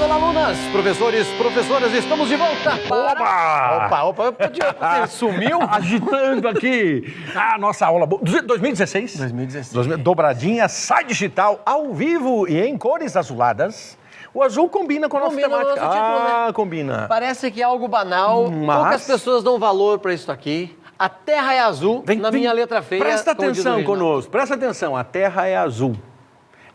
olá, alunas, professores, professoras, estamos de volta para... Opa, você sumiu? Agitando aqui a nossa aula 2016. 2016. Dobradinha, sai digital, ao vivo e em cores azuladas. O azul combina com a nossa temática. Nosso título, né? Combina. Parece que é algo banal, poucas pessoas dão valor para isso aqui. A Terra é azul, minha letra feia. Presta atenção conosco, presta atenção, a Terra é azul.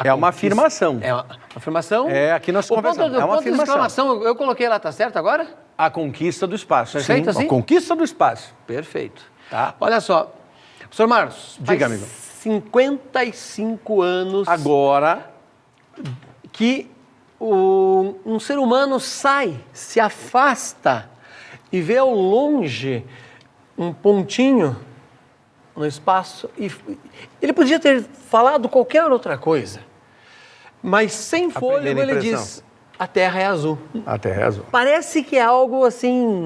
É uma afirmação. É uma afirmação? É, aqui nós conversamos. É uma afirmação. Eu coloquei lá, tá certo agora? A conquista do espaço. Perfeito, sim, assim? A conquista do espaço. Perfeito. Tá. Olha só, professor Marcos, diga, faz amigo. 55 anos agora que um ser humano se afasta e vê ao longe um pontinho no espaço e ele podia ter falado qualquer outra coisa, mas sem fôlego ele diz: a Terra é azul. A Terra é azul. Parece que é algo assim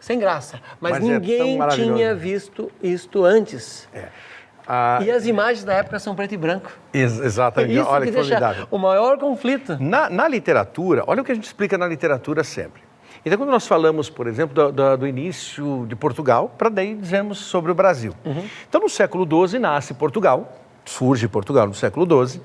sem graça, mas ninguém tinha visto isto antes. E as imagens da época são preto e branco. Exatamente. Isso olha que que deixa formidável. o maior conflito. Na literatura, olha o que a gente explica na literatura sempre. Então, quando nós falamos, por exemplo, do início de Portugal, para daí dizemos sobre o Brasil. Então, no século XII nasce Portugal, surge Portugal no século XII.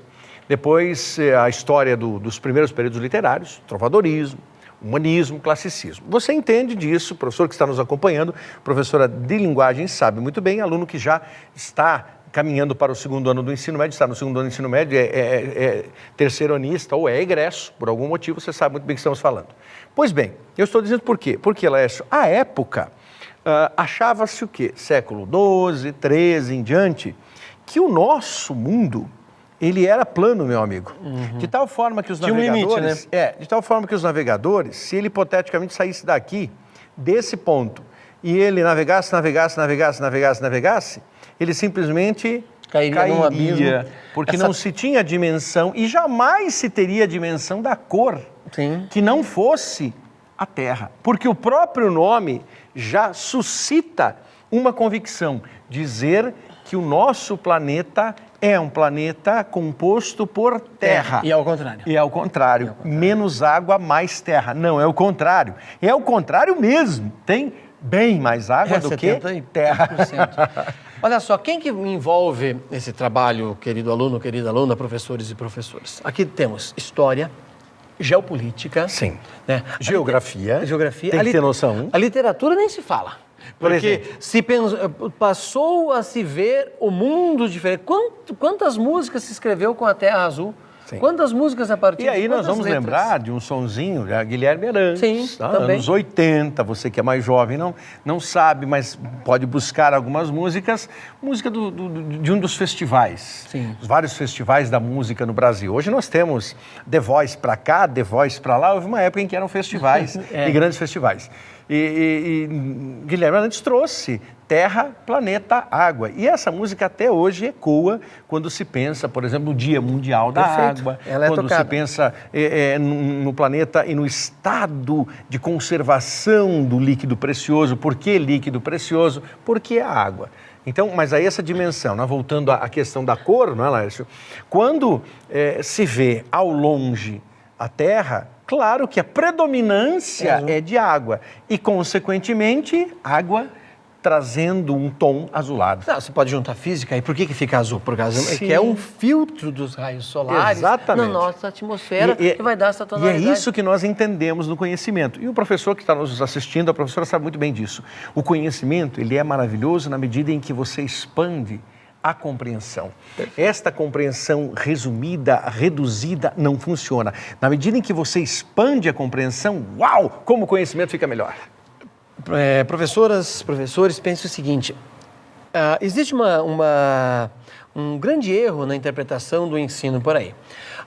Depois, a história dos primeiros períodos literários, trovadorismo, humanismo, classicismo. Você entende disso, professor que está nos acompanhando, professora de linguagem, sabe muito bem, aluno que já está caminhando para o segundo ano do ensino médio, está no segundo ano do ensino médio, é terceiranista ou é egresso, por algum motivo, você sabe muito bem o que estamos falando. Pois bem, eu estou dizendo por quê? Porque, Laércio, à época, achava-se o quê? Século XII, XIII em diante, que o nosso mundo, ele era plano, meu amigo. De tal forma que os navegadores... Tinha um limite, né? De tal forma que os navegadores, se ele hipoteticamente saísse daqui, desse ponto, e ele navegasse, ele simplesmente cairia num abismo. Porque não se tinha dimensão, e jamais se teria a dimensão da cor, que não fosse a Terra. Porque o próprio nome já suscita uma convicção, dizer que o nosso planeta é um planeta composto por terra. E ao contrário. E ao contrário. Menos água, mais terra. Não, é o contrário. É o contrário mesmo. Tem bem mais água do que terra. Olha só, quem que envolve esse trabalho, querido aluno, querida aluna, professores e professoras? Aqui temos história, geopolítica. Sim. Né? Geografia. Geografia. Tem que ter noção. A literatura nem se fala. Porque passou a se ver o mundo diferente. Quantas músicas se escreveu com a Terra Azul? Sim. Quantas músicas a partir de E aí nós vamos lembrar de um sonzinho, da Guilherme Arantes. Sim, também. Anos 80, você que é mais jovem não sabe, mas pode buscar algumas músicas. Música de um dos festivais. Sim. Os vários festivais da música no Brasil. Hoje nós temos The Voice para cá, The Voice para lá. Houve uma época em que eram festivais e grandes festivais. E Guilherme Arantes trouxe terra, planeta, água. E essa música até hoje ecoa quando se pensa, por exemplo, no Dia Mundial da Água, quando se pensa no planeta e no estado de conservação do líquido precioso. Por que líquido precioso? Porque é a água. Então, mas aí essa dimensão, né? Voltando à questão da cor, não é, Laércio? Quando se vê ao longe a Terra, claro que a predominância é de água e, consequentemente, água trazendo um tom azulado. Não, você pode juntar física e por que fica azul? Por causa que é um filtro dos raios solares na nossa atmosfera que vai dar essa tonalidade. E é isso que nós entendemos no conhecimento. E o professor que está nos assistindo, a professora sabe muito bem disso. O conhecimento, ele é maravilhoso na medida em que você expande a compreensão. Esta compreensão resumida, reduzida, não funciona. Na medida em que você expande a compreensão, uau, como o conhecimento fica melhor. Professoras, professores, pense o seguinte, existe um grande erro na interpretação do ensino por aí.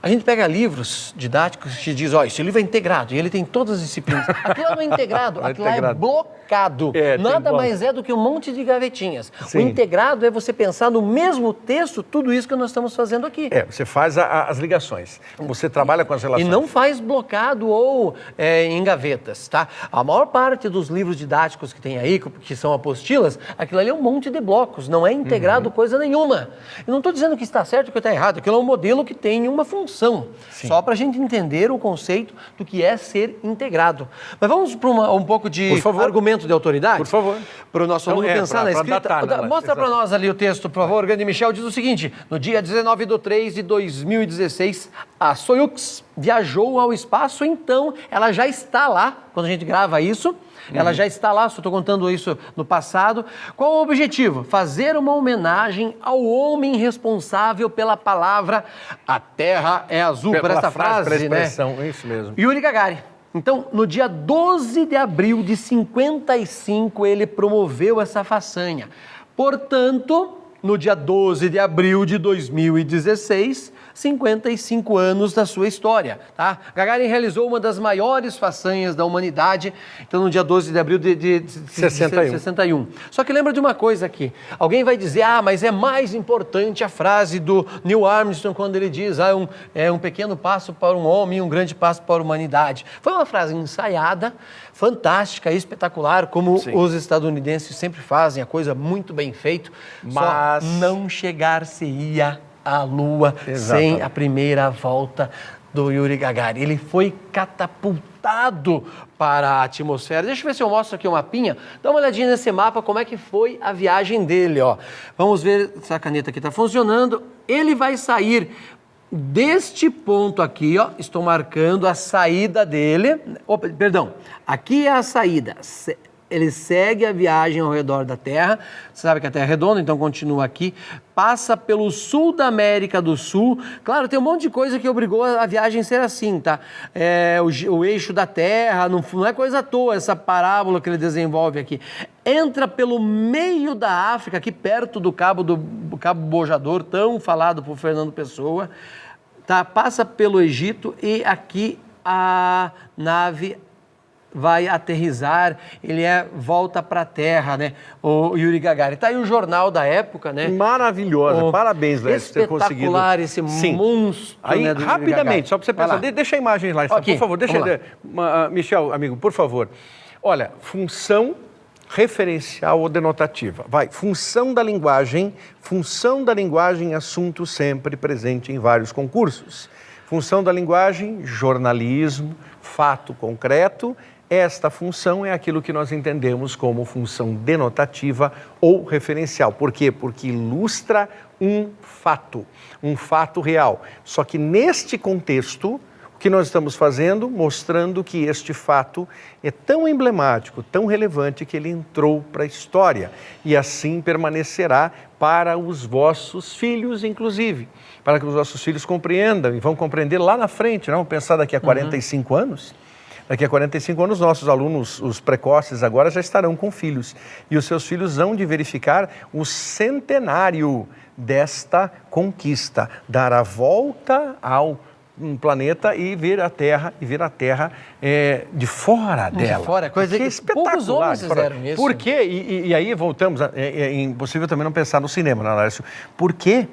A gente pega livros didáticos que diz, esse livro é integrado e ele tem todas as disciplinas. Aquilo não é integrado, aquilo é blocado. Nada mais é do que um monte de gavetinhas. Sim. O integrado é você pensar no mesmo texto tudo isso que nós estamos fazendo aqui. Você faz as ligações, você trabalha com as relações. E não faz blocado ou em gavetas, tá? A maior parte dos livros didáticos que tem aí, que são apostilas, aquilo ali é um monte de blocos, não é integrado coisa nenhuma. Eu não estou dizendo que está certo ou que está errado, aquilo é um modelo que tem uma função, só para a gente entender o conceito do que é ser integrado. Mas vamos para um pouco de argumento de autoridade? Por favor. Para o nosso aluno pensar na escrita. Mostra para nós ali o texto, por favor. Grande Michel diz o seguinte: no dia 19/3/2016, a Soyuz viajou ao espaço, então ela já está lá, quando a gente grava isso, ela já está lá, só estou contando isso no passado. Qual o objetivo? Fazer uma homenagem ao homem responsável pela palavra "a Terra é azul", por essa frase, pela expressão, né? Isso mesmo. Yuri Gagarin. Então, no dia 12 de abril de 55, ele promoveu essa façanha. Portanto, no dia 12 de abril de 2016, 55 anos da sua história, tá? Gagarin realizou uma das maiores façanhas da humanidade, então no dia 12 de abril de 61. Só que lembra de uma coisa aqui, alguém vai dizer, mas é mais importante a frase do Neil Armstrong quando ele diz, é um pequeno passo para um homem, um grande passo para a humanidade. Foi uma frase ensaiada, fantástica, espetacular, como os estadunidenses sempre fazem, a coisa muito bem feita, mas só não chegar-se-ia à Lua sem a primeira volta do Yuri Gagarin. Ele foi catapultado para a atmosfera. Deixa eu ver se eu mostro aqui um mapinha. Dá uma olhadinha nesse mapa, como é que foi a viagem dele, ó. Vamos ver se a caneta aqui está funcionando. Ele vai sair deste ponto aqui, ó. Estou marcando a saída dele. Opa, perdão. Aqui é a saída. Ele segue a viagem ao redor da Terra, você sabe que a Terra é redonda, então continua aqui, passa pelo sul da América do Sul, claro, tem um monte de coisa que obrigou a viagem a ser assim, tá? O eixo da Terra, não é coisa à toa essa parábola que ele desenvolve aqui. Entra pelo meio da África, aqui perto do Cabo Bojador, tão falado por Fernando Pessoa, tá? Passa pelo Egito e aqui a nave vai aterrissar, ele volta para a Terra, né? O Yuri Gagarin. Tá aí o jornal da época, né? Maravilhosa, parabéns, Léo, por ter conseguido. Espetacular esse monstro, aí, né, do rapidamente, só para você pensar, deixa a imagem lá, por favor, Michel, amigo, por favor. Olha, função referencial ou denotativa. Função da linguagem, assunto sempre presente em vários concursos. Função da linguagem, jornalismo, fato concreto. Esta função é aquilo que nós entendemos como função denotativa ou referencial. Por quê? Porque ilustra um fato real. Só que neste contexto, o que nós estamos fazendo? Mostrando que este fato é tão emblemático, tão relevante, que ele entrou para a história e assim permanecerá para os vossos filhos, inclusive. Para que os vossos filhos compreendam e vão compreender lá na frente, não? Vamos pensar daqui a 45 anos. Daqui a 45 anos, nossos alunos, os precoces agora, já estarão com filhos. E os seus filhos hão de verificar o centenário desta conquista. Dar a volta ao planeta e ver a Terra, de fora dela. De fora, coisa que poucos homens fizeram isso. Por quê? E aí voltamos, é impossível também não pensar no cinema, não, Alessio? Por que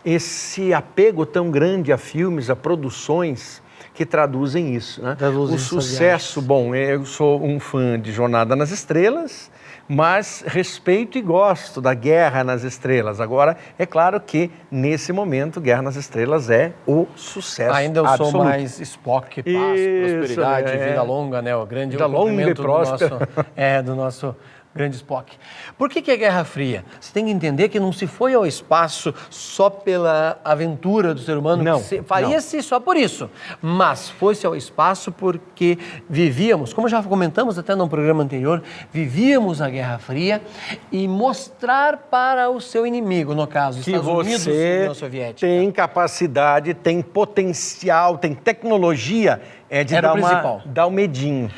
esse apego tão grande a filmes, a produções que traduzem isso, né? O sucesso, eu sou um fã de Jornada nas Estrelas, mas respeito e gosto da Guerra nas Estrelas. Agora, é claro que, nesse momento, Guerra nas Estrelas é o sucesso ainda eu absoluto. Sou mais Spock, paz, prosperidade, vida longa, né? O grande vida longa e próspera. Do nosso grande Spock. Por que é Guerra Fria? Você tem que entender que não se foi ao espaço só pela aventura do ser humano, faria-se só por isso, mas foi-se ao espaço porque vivíamos, como já comentamos até no programa anterior, vivíamos a Guerra Fria e mostrar para o seu inimigo, no caso, que Estados Unidos e União Soviética. Tem capacidade, tem potencial, tem tecnologia, de dar um medinho.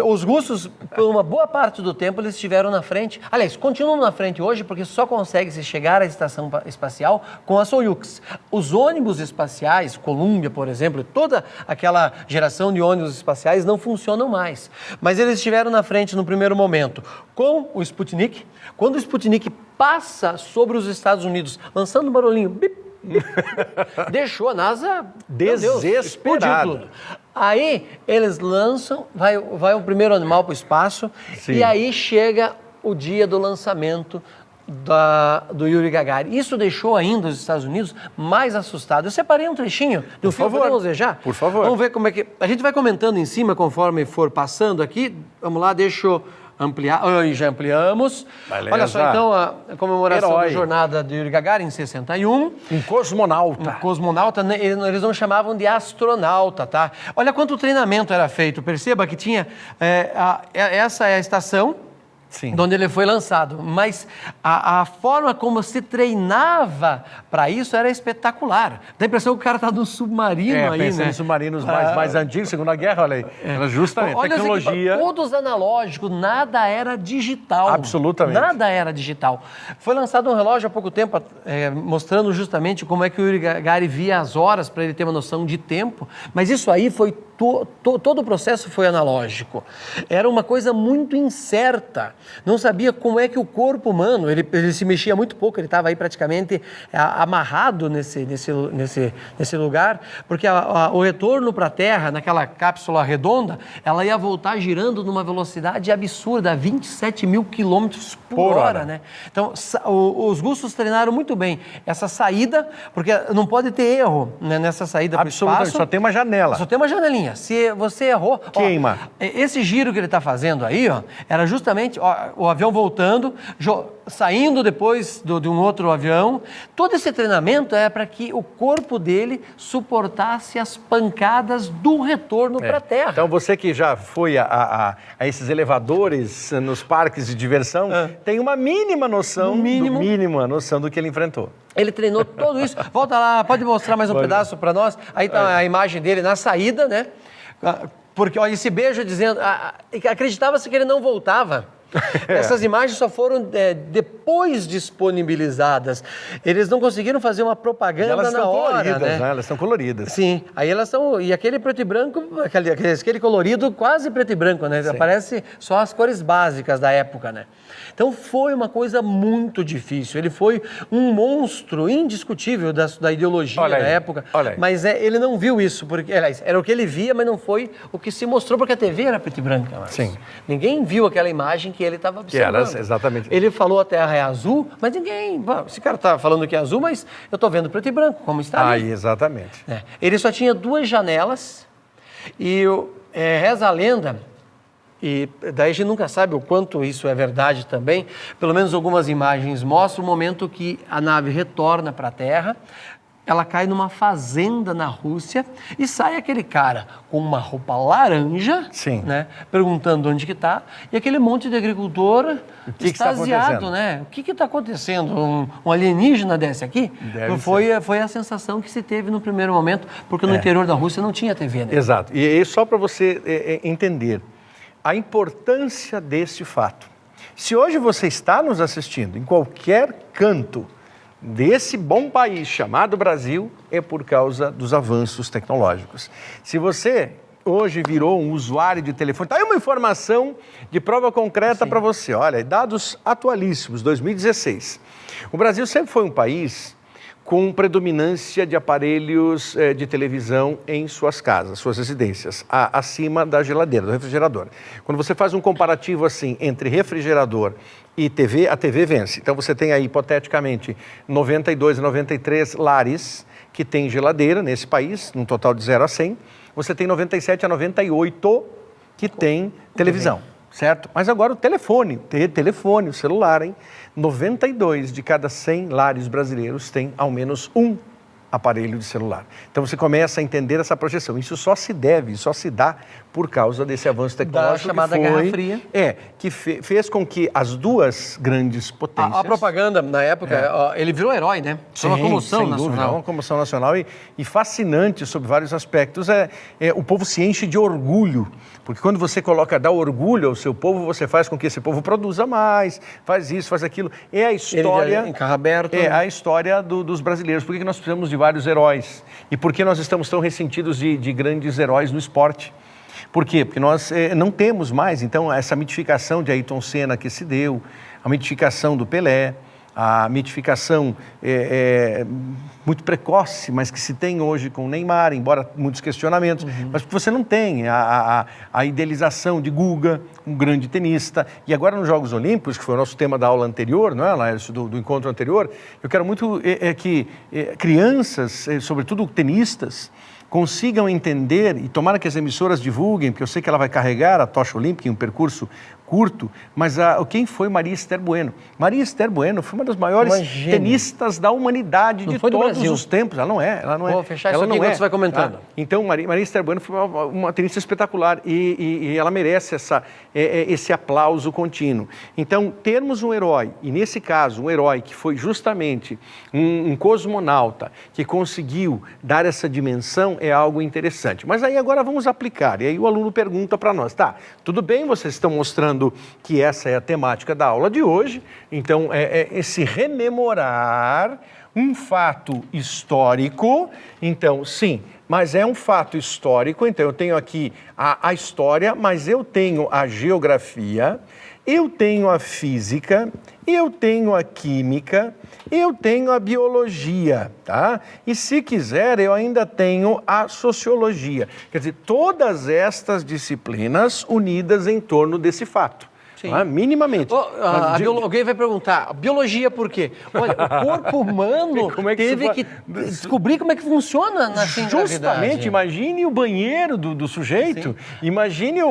Os russos, por uma boa parte do tempo, eles estiveram na frente. Aliás, continuam na frente hoje porque só consegue-se chegar à estação espacial com a Soyuz. Os ônibus espaciais, Columbia, por exemplo, toda aquela geração de ônibus espaciais não funcionam mais. Mas eles estiveram na frente no primeiro momento com o Sputnik. Quando o Sputnik passa sobre os Estados Unidos, lançando um barulhinho, bip, deixou a NASA desesperada. Tudo. Aí eles lançam, vai o primeiro animal para o espaço. E aí chega o dia do lançamento do Yuri Gagarin. Isso deixou ainda os Estados Unidos mais assustados. Eu separei um trechinho do filme, podemos ver já? Por favor. Vamos ver como é que... A gente vai comentando em cima conforme for passando aqui. Vamos lá, deixa eu ampliar. Já ampliamos. Beleza. Olha só, então, a comemoração Herói. da jornada do Yuri Gagarin em 61. Um cosmonauta. Um cosmonauta, né, eles não chamavam de astronauta, tá? Olha quanto treinamento era feito. Perceba que tinha... essa é a estação... Sim. de onde ele foi lançado, mas a forma como se treinava para isso era espetacular. Dá a impressão que o cara está num submarino aí, pensando né? em submarinos mais antigos, Segunda Guerra, olha aí. Era justamente Olha tecnologia. Todos analógicos, nada era digital. Absolutamente. Nada era digital. Foi lançado um relógio há pouco tempo, mostrando justamente como é que o Yuri Gagarin via as horas para ele ter uma noção de tempo, mas isso aí foi todo o processo foi analógico. Era uma coisa muito incerta. Não sabia como é que o corpo humano, ele se mexia muito pouco, ele estava aí praticamente amarrado nesse lugar, porque o retorno para a Terra, naquela cápsula redonda, ela ia voltar girando numa velocidade absurda, 27 mil quilômetros por hora, né? Então, os russos treinaram muito bem essa saída, porque não pode ter erro, né, nessa saída para o espaço. Só tem uma janela. Só tem uma janelinha. Se você errou... Queima. Ó, esse giro que ele está fazendo aí, ó, era justamente o avião voltando, saindo depois de um outro avião. Todo esse treinamento é para que o corpo dele suportasse as pancadas do retorno para a Terra. Então, você que já foi a esses elevadores nos parques de diversão, tem uma mínima noção, do que ele enfrentou. Ele treinou tudo isso. Volta lá, pode mostrar mais um pedaço para nós? Aí está a imagem dele na saída, né? Porque, olha, esse beijo dizendo... acreditava-se que ele não voltava. Essas imagens só foram depois disponibilizadas. Eles não conseguiram fazer uma propaganda na hora, né? Elas estão coloridas. Sim, aí elas são... E aquele preto e branco, aquele colorido quase preto e branco, né? Sim. Aparece só as cores básicas da época, né? Então foi uma coisa muito difícil. Ele foi um monstro indiscutível da ideologia da época. Mas ele não viu isso, porque era o que ele via, mas não foi o que se mostrou, porque a TV era preto e branca. Sim. Ninguém viu aquela imagem que ele estava observando. Que era exatamente. Ele falou a Terra é azul, mas ninguém... Esse cara está falando que é azul, mas eu estou vendo preto e branco, como está ali. Exatamente. Ele só tinha 2 janelas e reza a lenda, e daí a gente nunca sabe o quanto isso é verdade também, pelo menos algumas imagens mostram o momento que a nave retorna para a Terra, ela cai numa fazenda na Rússia e sai aquele cara com uma roupa laranja, né, perguntando onde que está, e aquele monte de agricultor extasiado, né? O que está acontecendo? Um alienígena desce aqui? Foi a sensação que se teve no primeiro momento, porque no interior da Rússia não tinha TV, né? Exato. E só para você entender a importância desse fato. Se hoje você está nos assistindo em qualquer canto desse bom país chamado Brasil, é por causa dos avanços tecnológicos. Se você hoje virou um usuário de telefone, está aí uma informação de prova concreta para você. Olha, dados atualíssimos, 2016. O Brasil sempre foi um país com predominância de aparelhos de televisão em suas casas, suas residências, acima da geladeira, do refrigerador. Quando você faz um comparativo assim entre refrigerador e TV, a TV vence. Então você tem aí, hipoteticamente, 92 a 93 lares que tem geladeira nesse país, num total de 0 a 100. Você tem 97 a 98 que tem televisão, certo? Mas agora o telefone, o celular, hein? 92 de cada 100 lares brasileiros tem ao menos um aparelho de celular. Então você começa a entender essa projeção. Isso só se dá por causa desse avanço tecnológico. Da chamada Guerra Fria. Que fez com que as duas grandes potências... A propaganda, na época, ele virou herói, né? Foi uma comoção nacional. Dúvida, uma comoção nacional e fascinante sobre vários aspectos. O povo se enche de orgulho, porque quando você dá orgulho ao seu povo, você faz com que esse povo produza mais, faz isso, faz aquilo. É a história... Ele em carro aberto. É a história dos brasileiros. Por que nós precisamos de vários heróis? E por que nós estamos tão ressentidos de grandes heróis no esporte? Por quê? Porque nós não temos mais, então, essa mitificação de Ayrton Senna que se deu, a mitificação do Pelé, a mitificação muito precoce, mas que se tem hoje com o Neymar, embora muitos questionamentos, mas porque você não tem a idealização de Guga, um grande tenista, e agora nos Jogos Olímpicos, que foi o nosso tema da aula anterior, não é, Laércio, do encontro anterior, eu quero muito que crianças, sobretudo tenistas, consigam entender, e tomara que as emissoras divulguem, porque eu sei que ela vai carregar a tocha olímpica em um percurso curto, mas quem foi Maria Esther Bueno? Maria Esther Bueno foi uma das maiores tenistas da humanidade de todos os tempos. Ela não é. Vou fechar isso aqui enquanto você vai comentando. Tá? Então, Maria Esther Bueno foi uma tenista espetacular e ela merece esse aplauso contínuo. Então, termos um herói, e nesse caso, um herói que foi justamente um cosmonauta que conseguiu dar essa dimensão é algo interessante. Mas aí agora vamos aplicar. E aí o aluno pergunta para nós, tá, tudo bem, vocês estão mostrando que essa é a temática da aula de hoje, então é esse rememorar um fato histórico, então sim, mas é um fato histórico, então eu tenho aqui a história, mas eu tenho a geografia, eu tenho a física, eu tenho a química, eu tenho a biologia, tá? E se quiser, eu ainda tenho a sociologia. Quer dizer, todas estas disciplinas unidas em torno desse fato. Tá? Minimamente. Alguém vai perguntar, biologia por quê? Olha, o corpo humano teve que descobrir como é que funciona na Justamente, imagine o banheiro do sujeito, imagine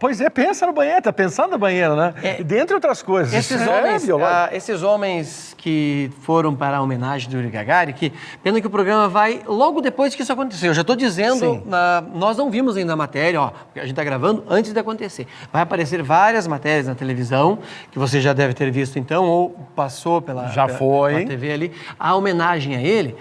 Pois é, pensa no banheiro, tá pensando no banheiro, né? Dentre outras coisas. Esses homens que foram para a homenagem do Yuri Gagarin, pena que o programa vai logo depois que isso aconteceu. Eu já estou dizendo, nós não vimos ainda a matéria, porque a gente está gravando antes de acontecer. Vai aparecer várias matérias na televisão, que você já deve ter visto então, ou passou pela TV ali. A homenagem a ele,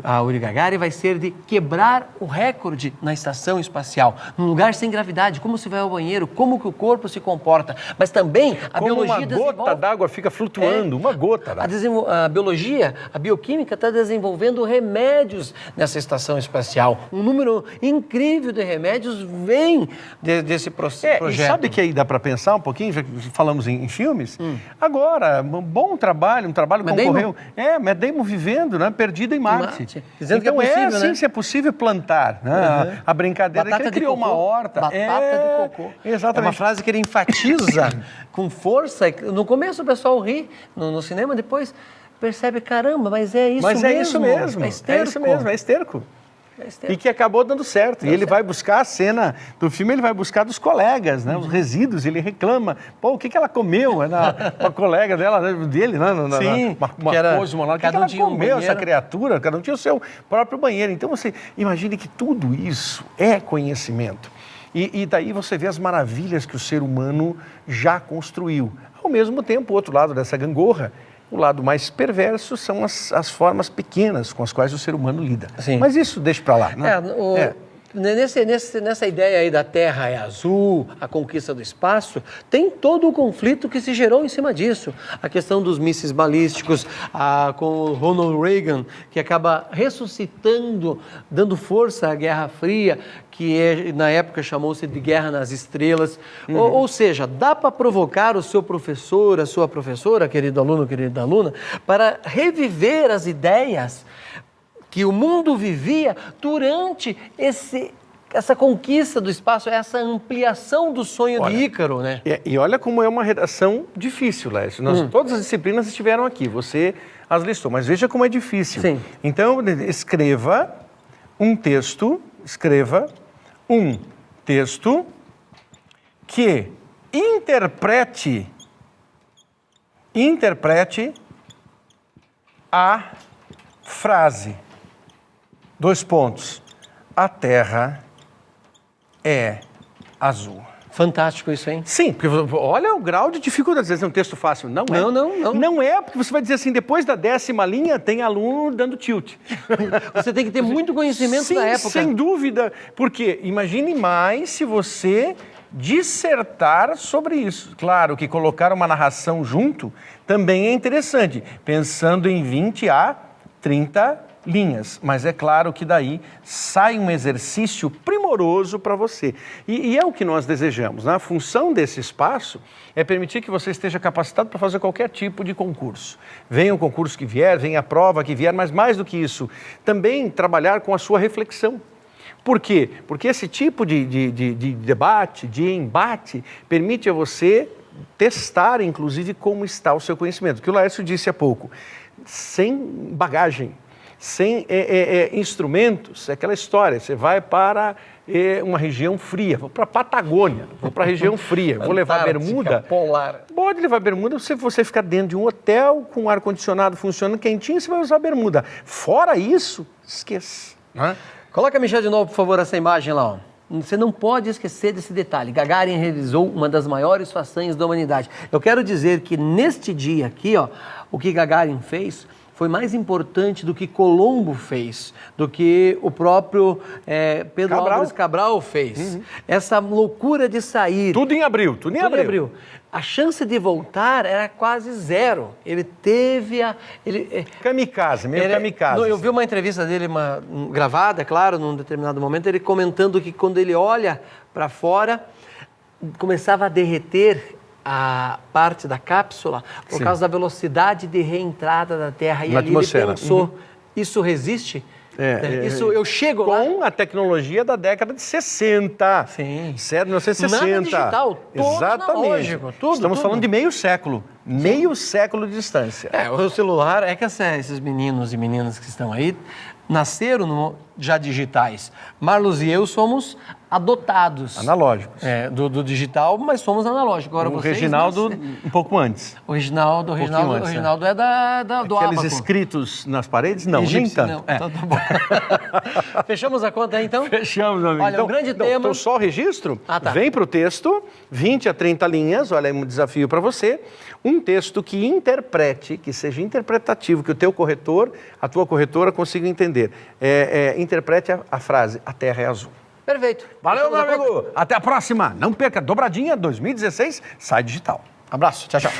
a Yuri Gagarin, vai ser de quebrar o recorde na estação espacial, num lugar sem gravidade, como se vai ao banheiro, como que o corpo se comporta, mas também a biologia desenvolve... Uma gota d'água fica flutuando, uma gota. A biologia, a bioquímica está desenvolvendo remédios nessa estação espacial. Um número incrível de remédios vem desse projeto. E sabe que aí dá para pensar um pouquinho, já que falamos em filmes? Agora, um bom trabalho, concorreu. Matt Damon vivendo, né, perdido em Marte. Dizendo então, que é possível, né? Se é possível plantar. Né? A brincadeira batata é que ele criou uma horta. Batata de cocô. Exatamente. É uma frase que ele enfatiza com força. No começo o pessoal ri no cinema, depois percebe, caramba, mas é isso mesmo. Mas é isso mesmo. É esterco. E que acabou dando certo. E ele vai buscar a cena do filme, ele vai buscar dos colegas, né? Os resíduos, ele reclama. Pô, o que ela comeu? A colega dele, né? Sim, uma cosmonauta. O que ela comeu, essa criatura? Cada um tinha o seu próprio banheiro. Então você imagine que tudo isso é conhecimento. E daí você vê as maravilhas que o ser humano já construiu. Ao mesmo tempo, o outro lado dessa gangorra, o lado mais perverso são as formas pequenas com as quais o ser humano lida. Sim. Mas isso deixa para lá. Né? Nessa ideia aí da Terra é azul, a conquista do espaço, tem todo o conflito que se gerou em cima disso. A questão dos mísseis balísticos, com o Ronald Reagan, que acaba ressuscitando, dando força à Guerra Fria, que na época chamou-se de Guerra nas Estrelas. Ou seja, dá para provocar o seu professor, a sua professora, querido aluno, querida aluna, para reviver as ideias que o mundo vivia durante essa conquista do espaço, essa ampliação do sonho de Ícaro, né? E olha como é uma redação difícil, Lécio. Todas as disciplinas estiveram aqui, você as listou, mas veja como é difícil. Sim. Então, escreva um texto que interprete a frase. 2 pontos. A Terra é azul. Fantástico isso, hein? Sim, porque olha o grau de dificuldade. Às vezes é um texto fácil. Não é. Não. Não é, porque você vai dizer assim, depois da 10ª linha, tem aluno dando tilt. Você tem que ter muito conhecimento da época. Sem dúvida. Porque imagine mais se você dissertar sobre isso. Claro que colocar uma narração junto também é interessante, pensando em 20 a 30 linhas. Mas é claro que daí sai um exercício primordial amoroso para você. E é o que nós desejamos, né? A função desse espaço é permitir que você esteja capacitado para fazer qualquer tipo de concurso. Venha o concurso que vier, venha a prova que vier, mas mais do que isso, também trabalhar com a sua reflexão. Por quê? Porque esse tipo de debate, de embate, permite a você testar, inclusive, como está o seu conhecimento. Que o Laércio disse há pouco, sem bagagem, sem instrumentos, é aquela história, você vai para uma região fria, vou para a Patagônia, vou para a região fria, vou levar bermuda. Polar. Pode levar bermuda se você ficar dentro de um hotel com ar-condicionado funcionando quentinho, você vai usar bermuda. Fora isso, esqueça. Né? Coloca, Michel, de novo, por favor, essa imagem lá. Ó. Você não pode esquecer desse detalhe. Gagarin realizou uma das maiores façanhas da humanidade. Eu quero dizer que neste dia aqui, ó, o que Gagarin fez foi mais importante do que Colombo fez, do que o próprio Pedro Álvares Cabral fez. Essa loucura de sair... Tudo em abril, tudo em abril. A chance de voltar era quase zero. Ele teve a... Kamikaze, meio kamikaze. Eu vi uma entrevista dele, gravada, claro, num determinado momento, ele comentando que quando ele olha para fora, começava a derreter a parte da cápsula por causa da velocidade de reentrada da Terra. E ali ele pensou, isso resiste? Isso eu chego lá... Com a tecnologia da década de 60. Sim. Certo, 1960. Nada digital, todo analógico, tudo. Estamos falando de meio século. Meio século de distância. O celular, é que esses meninos e meninas que estão aí nasceram já digitais. Marlos e eu somos adotados. Analógicos. Do digital, mas somos analógicos. Agora, o Reginaldo, um pouco antes. O Reginaldo é do Aqueles Ábaco. escritos nas paredes? Não, Egípcio, nem tanto. Não. Então, tá bom. Fechamos a conta aí, então? Fechamos, meu amigo. Olha, então, um grande tema. Então, só o registro, tá. Vem para o texto, 20 a 30 linhas, olha aí um desafio para você. Um texto que interprete, que seja interpretativo, que o teu corretor, a tua corretora consiga entender. Interprete a frase, a Terra é azul. Perfeito. Valeu, meu amigo. Até a próxima. Não perca, Dobradinha 2016, sai digital. Abraço. Tchau, tchau.